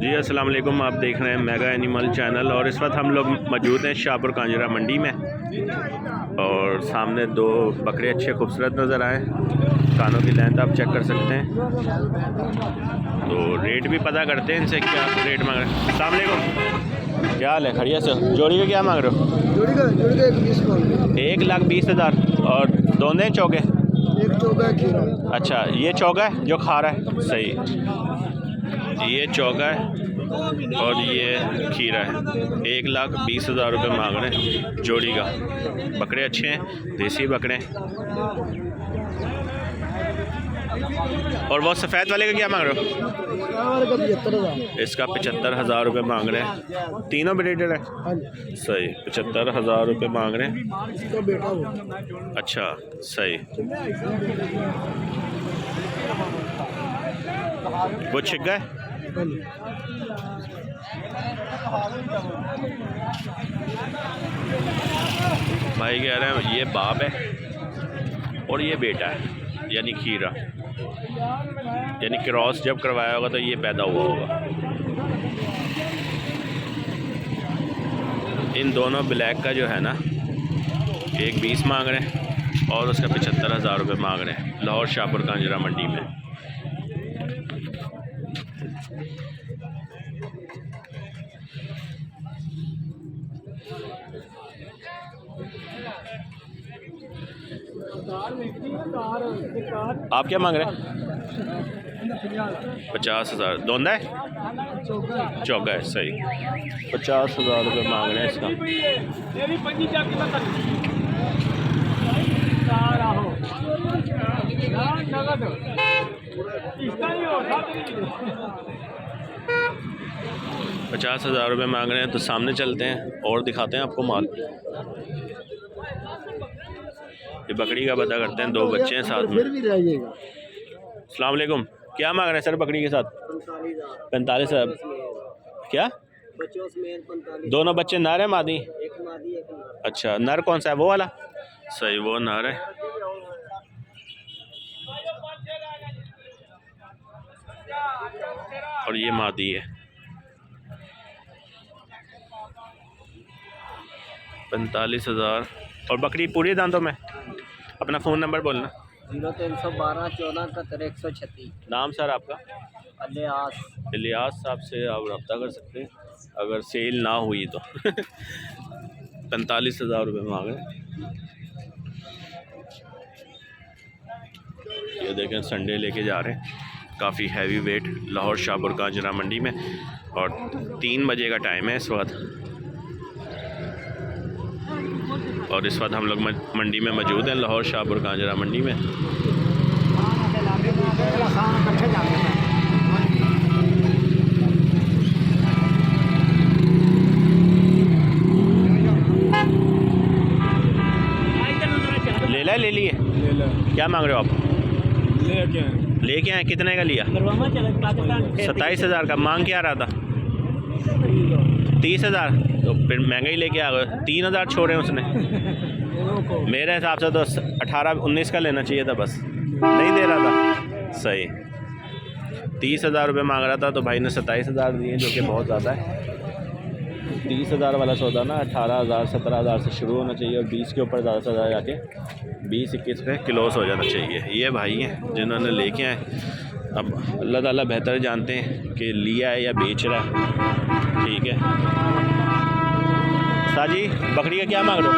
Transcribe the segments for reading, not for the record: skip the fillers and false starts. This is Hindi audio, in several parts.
जी अस्सलाम वालेकुम। आप देख रहे हैं मेगा एनिमल चैनल और इस वक्त हम लोग मौजूद हैं शाहपुर कांजरा मंडी में और सामने दो बकरे अच्छे खूबसूरत नज़र आए। कानों की लेंथ आप चेक कर सकते हैं, तो रेट भी पता करते हैं इनसे क्या रेट मांग रहे हैं। अस्सलाम वालेकुम, क्या हाल है? खड़िया से जोड़ी का क्या मांग रहे हो? जोड़ी का 1,20,000 और दोनों चौके? एक चौका खीरा। अच्छा, ये चौका है जो खा रहा है, सही। ये चौका है और ये खीरा है। 1,20,000 रुपये मांग रहे हैं जोड़ी का। बकरे अच्छे हैं, देसी बकरे हैं। और वो सफ़ेद वाले का क्या मांग रहे हो? 75,000। इसका 75,000 रुपये मांग रहे हैं। तीनों ब्रीडर है, सही। 75,000 रुपये मांग रहे हैं। इसका बेटा वो। अच्छा, सही। वो छिग्गा है। भाई कह रहे हैं ये बाप है और ये बेटा है, यानी खीरा, यानी क्रॉस जब करवाया होगा तो ये पैदा हुआ होगा। इन दोनों ब्लैक का जो है ना 1,20 मांग रहे हैं और उसका 75,000 रुपये मांग रहे हैं लाहौर शाहपुर कांजरा मंडी में। आप क्या मांग रहे हैं? 50,000। दोनों है, चौका है, सही। 50,000 रुपये मांग रहे हैं इसका। ₹50,000 मांग रहे हैं। तो सामने चलते हैं और दिखाते हैं आपको माल। ये बकरी का पता करते हैं। दो बच्चे हैं साथ में। अस्सलाम वालेकुम, क्या मांग रहे हैं सर बकरी के साथ? 45,000। क्या? दोनों बच्चे नर है मादी? अच्छा, नर कौन सा है? वो वाला, सही, वो नर है। और ये मादी है। 45,000। और बकरी पूरी दांतों में? अपना फ़ोन नंबर बोलना। 0312 14 71 136। नाम सर आपका? इलियास साहब से आप रब्ता कर सकते हैं अगर सेल ना हुई तो। 45,000 रुपये मांगे। ये देखें संडे लेके जा रहे हैं, काफ़ी हैवी वेट लाहौर शाहपुर कांजरा मंडी में। और 3 बजे का टाइम है इस वक्त। और इस वक्त हम लोग मंडी में मौजूद हैं, लाहौर शाहपुर कांजरा मंडी में। ले लिए? क्या मांग रहे हो आप? लेके आए। कितने का लिया? 27,000 का। मांग क्या रहा था? 30,000। तो फिर महंगा ही लेके आ गए। 3,000 छोड़े उसने। मेरे हिसाब से तो 18-19 का लेना चाहिए था, बस नहीं दे रहा था, सही। 30,000 रुपये मांग रहा था तो भाई ने 27,000 दिए, जो कि बहुत ज़्यादा है। 30,000 वाला सौदा ना 18,000 17,000 से शुरू होना चाहिए और 20 के ऊपर ज़्यादा से ज़्यादा जाके 20-21 पे क्लोज हो जाना चाहिए। ये भाई हैं जिन्होंने लेके आए। अब अल्लाह ताला बेहतर जानते हैं कि लिया है या बेच रहा है। ठीक है साजी, बकरी का क्या मांग रहे हो?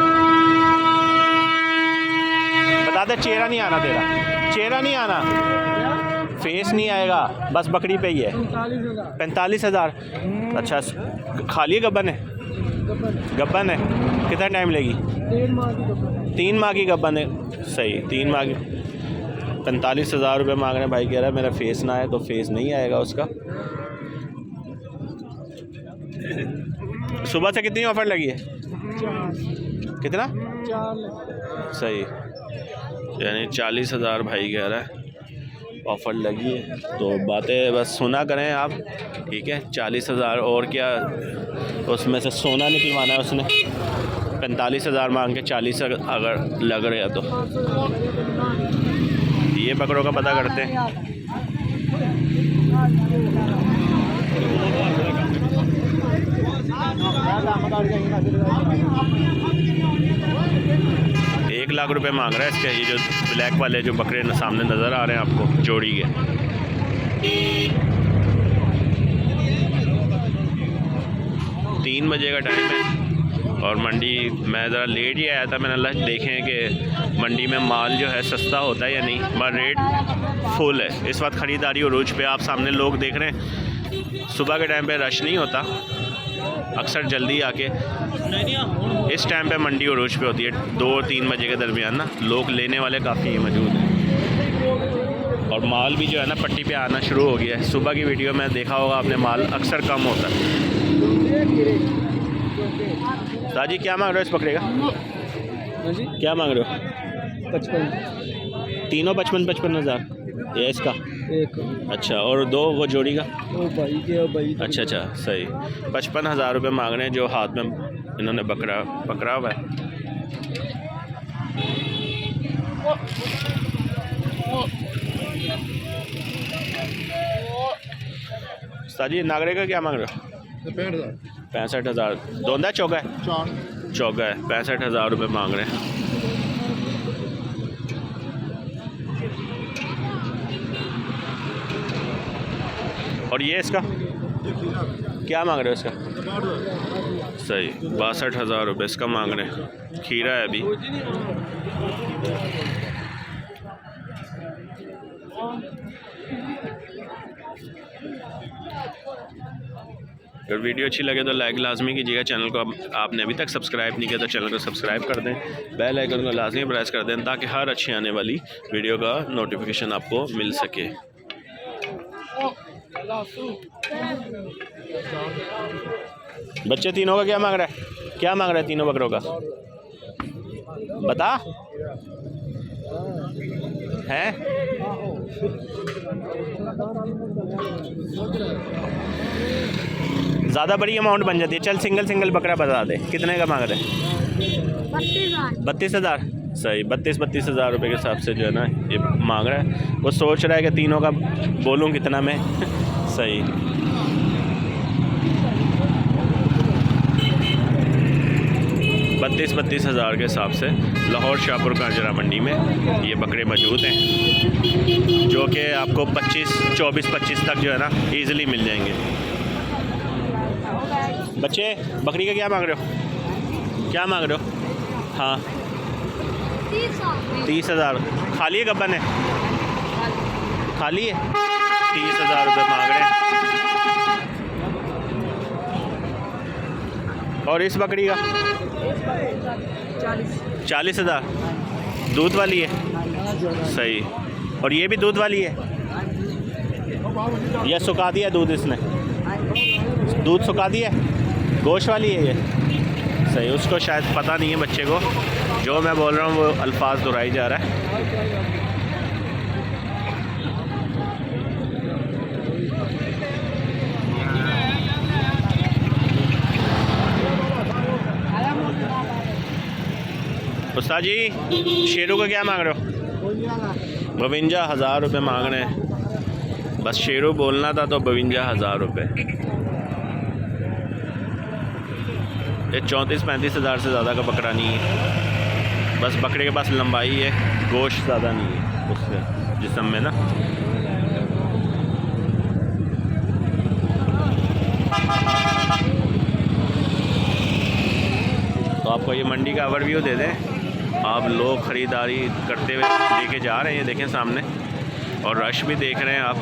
बता दे, चेहरा नहीं आना तेरा, चेहरा नहीं आना, फेस नहीं आएगा, बस बकरी पे ही है। 45,000। अच्छा, खाली गब्बन है? गब्बन है। कितना टाइम लेगी? 3 माह की गब्बन है, सही। 3 माह की। 45,000 रुपये मांग रहे हैं। भाई कह रहा है मेरा फेस ना आए, तो फेस नहीं आएगा उसका। सुबह से कितनी ऑफ़र लगी है? कितना? 4। सही, यानी 40,000 भाई कह रहा है ऑफ़र लगी है। तो बातें बस सुना करें आप, ठीक है। 40,000 और क्या उसमें से सोना निकलवाना है उसने। 45,000 मांग के 40 अगर लग रहा है तो ये बकरों का पता करते हैं। 1 लाख रुपए मांग रहा है इसके। ये जो ब्लैक वाले जो बकरे सामने नज़र आ रहे हैं आपको, जोड़ी के। 3 बजे का टाइम है और मंडी मैं ज़रा लेट ही आया था। मैंने अल्लाह देखें कि मंडी में माल जो है सस्ता होता है या नहीं, मगर रेट फुल है इस वक्त। ख़रीदारी उरूज पे आप सामने लोग देख रहे हैं। सुबह के टाइम पे रश नहीं होता, अक्सर जल्दी आके इस टाइम पे मंडी उरूज पे होती है 2-3 बजे के दरमियान ना। लोग लेने वाले काफ़ी मौजूद हैं और माल भी जो है ना पट्टी पे आना शुरू हो गया है। सुबह की वीडियो में देखा होगा आपने, माल अक्सर कम होता है। साजी क्या मांग रहे हो इस बकरे का? क्या मांग रहे हो? 55। तीनों 55 हज़ार ये इसका एक। अच्छा, और 2 वो जोड़ी का? वो भाई के भाई। अच्छा अच्छा, सही। 55 हज़ार रुपये मांग रहे हैं जो हाथ में इन्होंने बकरा पकड़ा हुआ है। साजी नागरे का क्या मांग रहे हो? 65 हज़ार। दोंदा चौका है? चौका है। 65 हज़ार रुपये मांग रहे हैं। और ये इसका क्या मांग रहे हो इसका? सही, 62 हज़ार रुपये इसका मांग रहे हैं। खीरा है अभी। अगर वीडियो अच्छी लगे तो लाइक लाजमी कीजिएगा। चैनल को आपने अभी तक सब्सक्राइब नहीं किया तो चैनल को सब्सक्राइब कर दें, बेल आइकन को लाजमी प्रेस कर दें ताकि हर अच्छी आने वाली वीडियो का नोटिफिकेशन आपको मिल सके। बच्चे तीनों का क्या मांग रहा है? क्या मांग रहा है तीनों बकरों का? बता है। ज़्यादा बड़ी अमाउंट बन जाती है। चल सिंगल बकरा बता दे, कितने का मांग रहे हैं? 32 हज़ार। सही, 32 हज़ार रुपये के हिसाब से जो है ना ये मांग रहा है। वो सोच रहा है कि तीनों का बोलूं कितना मैं। सही, 32 हज़ार के हिसाब से लाहौर शाहपुर कांजरा मंडी में ये बकरे मौजूद हैं जो कि आपको 24-25 तक जो है ना ईज़िली मिल जाएंगे। बच्चे बकरी का क्या मांग रहे हो? क्या मांग रहे हो? हाँ 30 हज़ार। खाली है गब्बन है? खाली है। 30 हज़ार रुपये मांग रहे हैं। और इस बकरी का 40 हज़ार। दूध वाली है? सही। और ये भी दूध वाली है या सुखा दिया दूध? इसने दूध सुखा दिया, गोश्त वाली है ये? सही। उसको शायद पता नहीं है बच्चे को, जो मैं बोल रहा हूँ वो अल्फाज दोहराई जा रहा है। उस्ताद जी शेरों का क्या मांग रहे हो? 52 हज़ार रुपये मांग रहे हैं। बस शेरों बोलना था तो 52 हज़ार रुपये। ये 34-35 हज़ार से ज़्यादा का बकरा नहीं है। बस बकरे के पास लंबाई है, गोश्त ज़्यादा नहीं है उससे जिस्म में ना। तो आपको ये मंडी का ओवरव्यू दे दें। आप लोग ख़रीदारी करते हुए लेके जा रहे हैं, देखें सामने, और रश भी देख रहे हैं आप।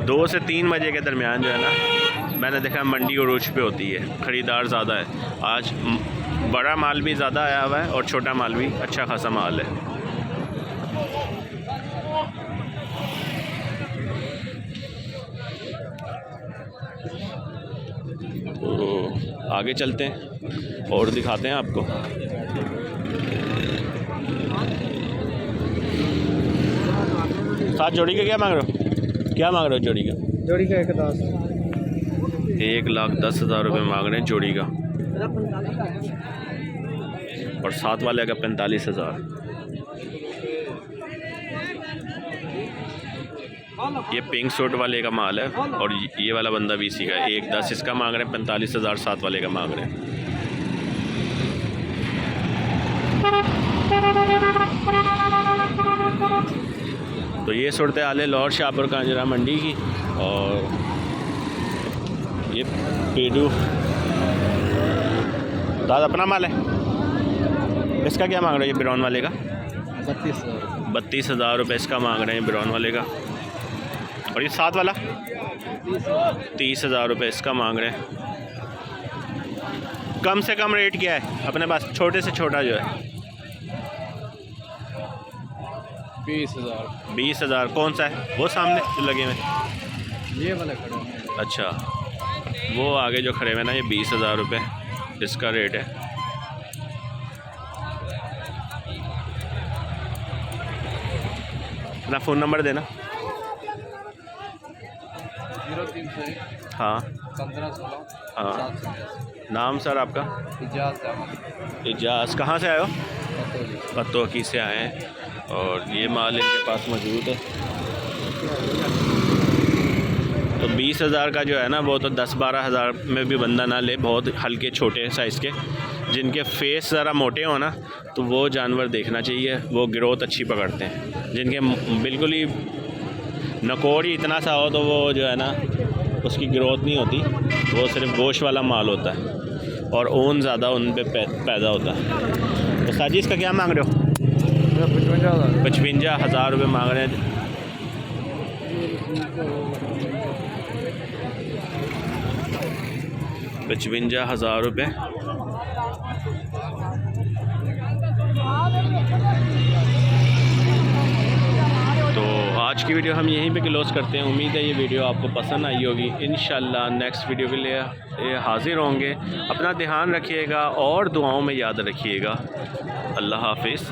2 से 3 बजे के दरमियान जो है ना मैंने देखा मंडी उरूज पे होती है, ख़रीदार ज़्यादा है। आज बड़ा माल भी ज़्यादा आया हुआ है और छोटा माल भी अच्छा खासा माल है। तो आगे चलते हैं और दिखाते हैं आपको। सात जोड़ी का क्या मांग रहे हो? क्या मांग रहे हो जोड़ी का? जोड़ी का 1,10,000। 1,10,000 रुपये मांग रहे हैं जोड़ी का, और साथ वाले का 45 हज़ार। ये पिंक सूट वाले का माल है और ये वाला बंदा भी इसी का है। 1,10 इसका मांग रहे हैं, 45,000 साथ वाले का मांग रहे हैं। तो ये सूरत हाल है लाहौर शाहपुर कांजरा मंडी की। और ये पेडू दादा अपना माल है, इसका क्या मांग रहे हैं? ये ब्राउन वाले का 32,000 रुपये इसका मांग रहे हैं, ब्राउन वाले का। और ये साथ वाला 30,000 रुपये इसका मांग रहे हैं। कम से कम रेट क्या है अपने पास, छोटे से छोटा जो है? 20,000। कौन सा है वो सामने जो लगे हुए? ये वाला खड़ा है। अच्छा, वो आगे जो खड़े हुए ना, ये 20,000 रुपये इसका रेट है। अपना फ़ोन नंबर देना। 0301 हाँ 1516 हाँ। 782। नाम सर आपका? इजाज़। कहाँ से आए हो? पत्तोकी से आए हैं। और ये माल इनके पास मौजूद है। तो 20,000 का जो है ना, वो तो 10-12 हज़ार में भी बंदा ना ले। बहुत हल्के छोटे साइज़ के, जिनके फेस ज़रा मोटे हो ना, तो वो जानवर देखना चाहिए, वो ग्रोथ अच्छी पकड़ते हैं। जिनके बिल्कुल ही नकोर ही इतना सा हो, तो वो जो है ना, उसकी ग्रोथ नहीं होती। वो सिर्फ गोश्त वाला माल होता है और ऊन ज़्यादा उन पे पैदा होता है। तो साजी इसका क्या मांग रहे हो? 55,000 रुपये मांग रहे हैं। 55,000 रुपये। तो आज की वीडियो हम यहीं पे क्लोज़ करते हैं। उम्मीद है ये वीडियो आपको पसंद आई होगी। इंशाल्लाह नेक्स्ट वीडियो के लिए हाज़िर होंगे। अपना ध्यान रखिएगा और दुआओं में याद रखिएगा। अल्लाह हाफिज़।